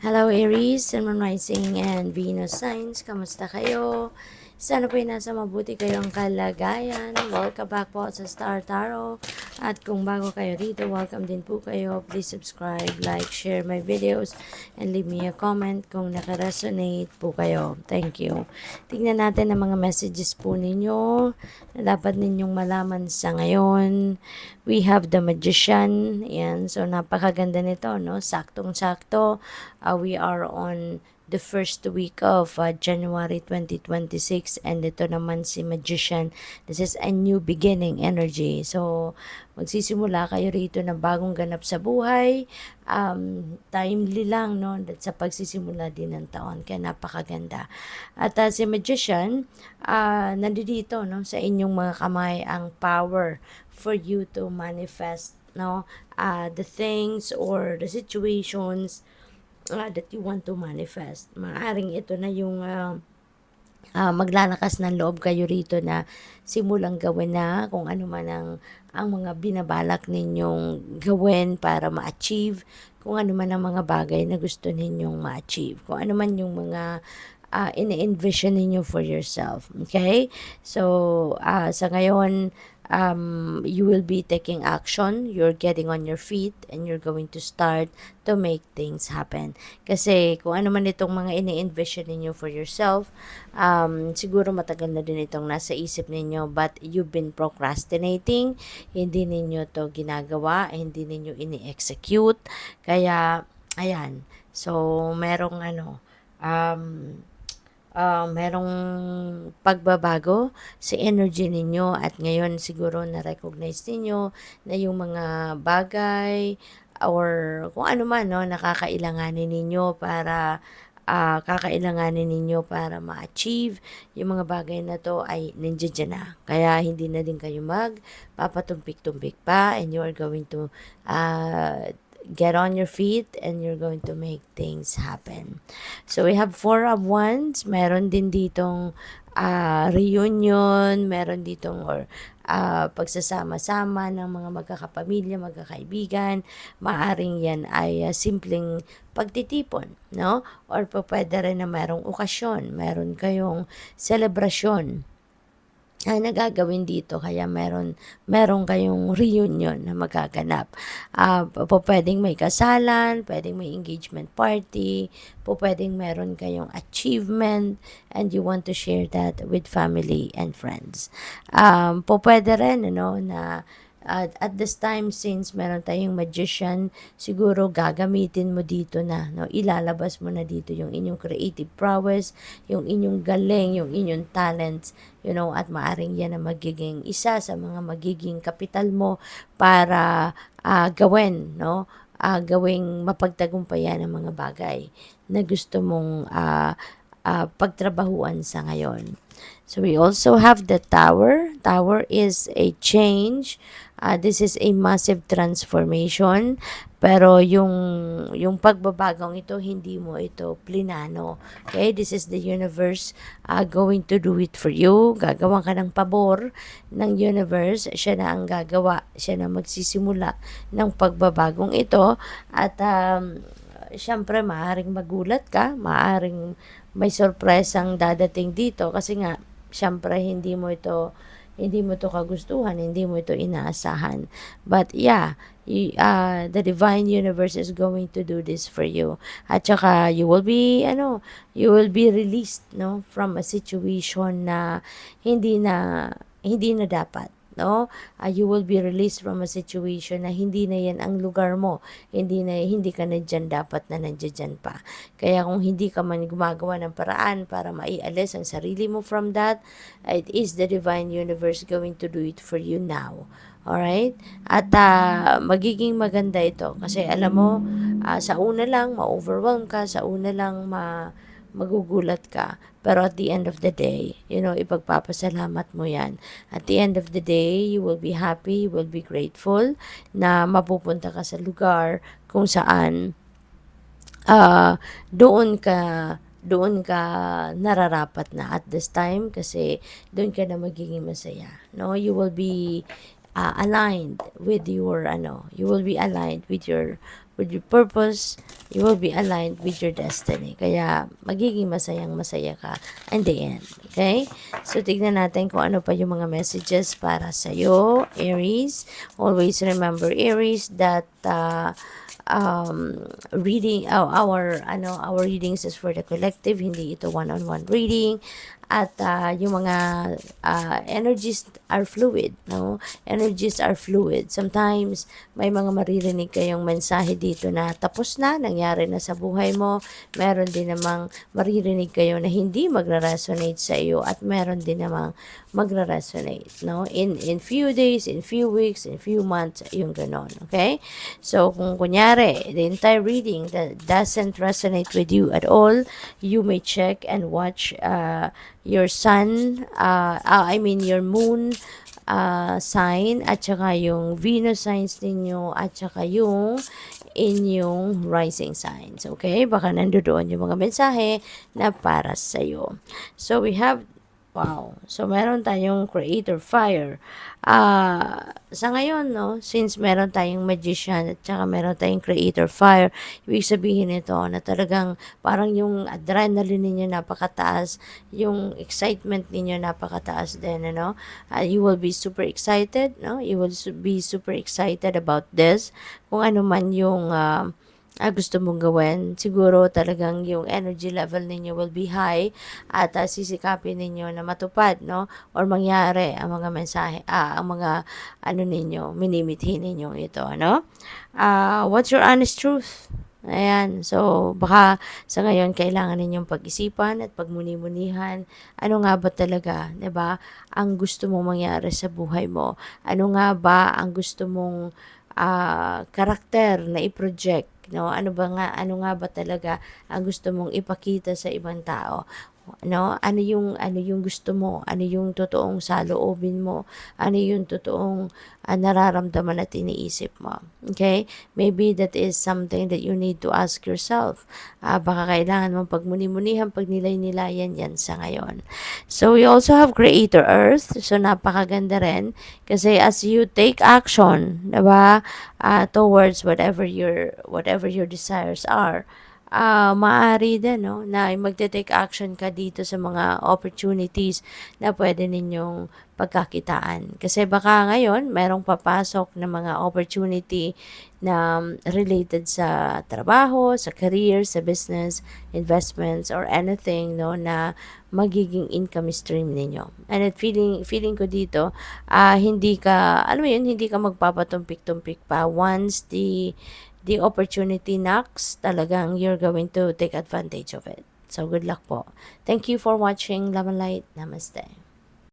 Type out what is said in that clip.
Hello Aries, Sun, Moon Rising, and Venus signs. Kamusta kayo? Sana po nasa mabuti kayong kalagayan. Welcome back po sa Star Tarot. At kung bago kayo rito, welcome din po kayo. Please subscribe, like, share my videos, and leave me a comment kung nakaresonate po kayo. Thank you. Tingnan natin ang mga messages po ninyo na dapat ninyong malaman sa ngayon. We have the Magician. Yan. So, napakaganda nito, no? Saktong-sakto. We are on the first week of January 2026, and ito naman si Magician. This is a new beginning energy. So, magsisimula kayo rito ng bagong ganap sa buhay. Timely lang, no? Sa pagsisimula din ng taon. Kaya napakaganda. At si Magician, nandito, no? Sa inyong mga kamay ang power for you to manifest, no? The things or the situations that you want to manifest. Maaring ito na yung maglalakas ng loob kayo rito na simulang gawin na kung ano man ang mga binabalak ninyong gawin para ma-achieve, kung ano man ang mga bagay na gusto ninyong ma-achieve, kung ano man yung mga ine-envision ninyo for yourself. Okay? So, sa ngayon, you will be taking action, you're getting on your feet, and you're going to start to make things happen. Kasi kung ano man itong mga ini-envision ninyo for yourself, siguro matagal na din itong nasa isip ninyo, but you've been procrastinating, hindi ninyo to ginagawa, hindi ninyo ini-execute, kaya, ayan, so, merong pagbabago sa energy ninyo at ngayon siguro na-recognize ninyo na yung mga bagay or kung ano man, no, nakakailanganin ninyo para ma-achieve yung mga bagay na to ay nandiyan na. Kaya hindi na din kayo magpapatumpik-tumpik pa, and you are going to get on your feet and you're going to make things happen. So we have 4 of Wands. Meron din ditong reunion, meron ditong pagsasama-sama ng mga magkakapamilya, magkakaibigan. Maaring yan ay simpleng pagtitipon, no? Or pwede rin na merong okasyon, meron kayong selebrasyon na gagawin dito, kaya meron kayong reunion na magaganap. Pwedeng may kasalan, pwedeng may engagement party, pwedeng meron kayong achievement and you want to share that with family and friends. Pwede rin, ano, na at this time, since meron tayong Magician, siguro gagamitin mo dito na, no? Ilalabas mo na dito yung inyong creative prowess, yung inyong galing, yung inyong talents, at maaring yan na magiging isa sa mga magiging kapital mo para gawin, no? Gawing mapagtagumpayan ang mga bagay na gusto mong pagtrabahuan sa ngayon. So we also have the Tower. Tower is a change. This is a massive transformation. Pero yung pagbabagong ito, hindi mo ito plinano. Okay? This is the universe going to do it for you. Gagawan ka ng pabor ng universe. Siya na ang gagawa. Siya na magsisimula ng pagbabagong ito. At syempre, maaaring magulat ka. Maaaring may sorpresang dadating dito. Kasi nga, syempre, hindi mo to kagustuhan, hindi mo ito inaasahan. But yeah, the divine universe is going to do this for you. At saka you will be released, no, from a situation na hindi na dapat, no? You will be released from a situation na hindi na yan ang lugar mo. Hindi ka na dyan dapat na nandiyan pa. Kaya kung hindi ka man gumagawa ng paraan para maialis ang sarili mo from that, it is the divine universe going to do it for you now. Alright? At magiging maganda ito. Kasi alam mo, sa una lang, ma-overwhelm ka. Sa una lang, magugulat ka. Pero at the end of the day, ipagpapasalamat mo yan. At the end of the day, you will be happy, you will be grateful na mapupunta ka sa lugar kung saan doon ka nararapat na at this time, kasi doon ka na magiging masaya. No? You will be aligned with your with your purpose, you will be aligned with your destiny. Kaya, magiging masaya ka in the end. Okay? So, tignan natin kung ano pa yung mga messages para sa'yo, Aries. Always remember, Aries, that reading our readings is for the collective, hindi ito one-on-one reading. At yung mga energies are fluid, no? Energies are fluid. Sometimes may mga maririnig kayong mensahe dito na tapos na, nangyari na sa buhay mo. Meron din namang maririnig kayo na hindi magre-resonate sa iyo, at meron din namang magre-resonate, no? In few days, in few weeks, in few months, yung ganon, okay? So kung kunyari the entire reading that doesn't resonate with you at all, you may check and watch your sun, your moon sign, at saka yung Venus signs ninyo, at saka yung inyong rising signs. Okay? Baka nandoon yung mga mensahe na para sa'yo. So, we have wow. So, meron tayong creator fire. Sa ngayon, no, since meron tayong magician at saka meron tayong creator fire, ibig sabihin nito na talagang parang yung adrenaline ninyo napakataas, yung excitement ninyo napakataas din, ano? You will be super excited, no? You will be super excited about this. Kung ano man yung gusto mong gawin, siguro talagang yung energy level ninyo will be high, at sisikapin ninyo na matupad, no? Or mangyari ang mga mensahe, ang mga ninyo, minimithi ninyo ito, no? What's your honest truth? Ayan, so baka sa ngayon kailangan ninyong pag-isipan at pagmuni-munihan. Ano nga ba talaga, 'di ba? Ang gusto mong mangyari sa buhay mo? Ano nga ba ang gusto mong karakter na i-project, no? Ano nga ba talaga ang gusto mong ipakita sa ibang tao? No, ano yung gusto mo, ano yung totoong saloobin mo, ano yung totoong nararamdaman at iniisip mo. Okay, maybe that is something that you need to ask yourself. Baka kailangan mong pagmuni-munihan, pagnilay-nilayan yan sa ngayon. So we also have creator earth, so napakaganda rin kasi as you take action, diba, towards whatever your desires are, maaari din, no, na magte-take action ka dito sa mga opportunities na pwede ninyong pagkakitaan. Kasi baka ngayon, merong papasok na mga opportunity na related sa trabaho, sa career, sa business, investments, or anything, no, na magiging income stream ninyo. And feeling ko dito, hindi ka, alam mo yun, hindi ka magpapatumpik-tumpik pa once the opportunity knocks, talagang you're going to take advantage of it. So, good luck po. Thank you for watching Lemon Light. Namaste.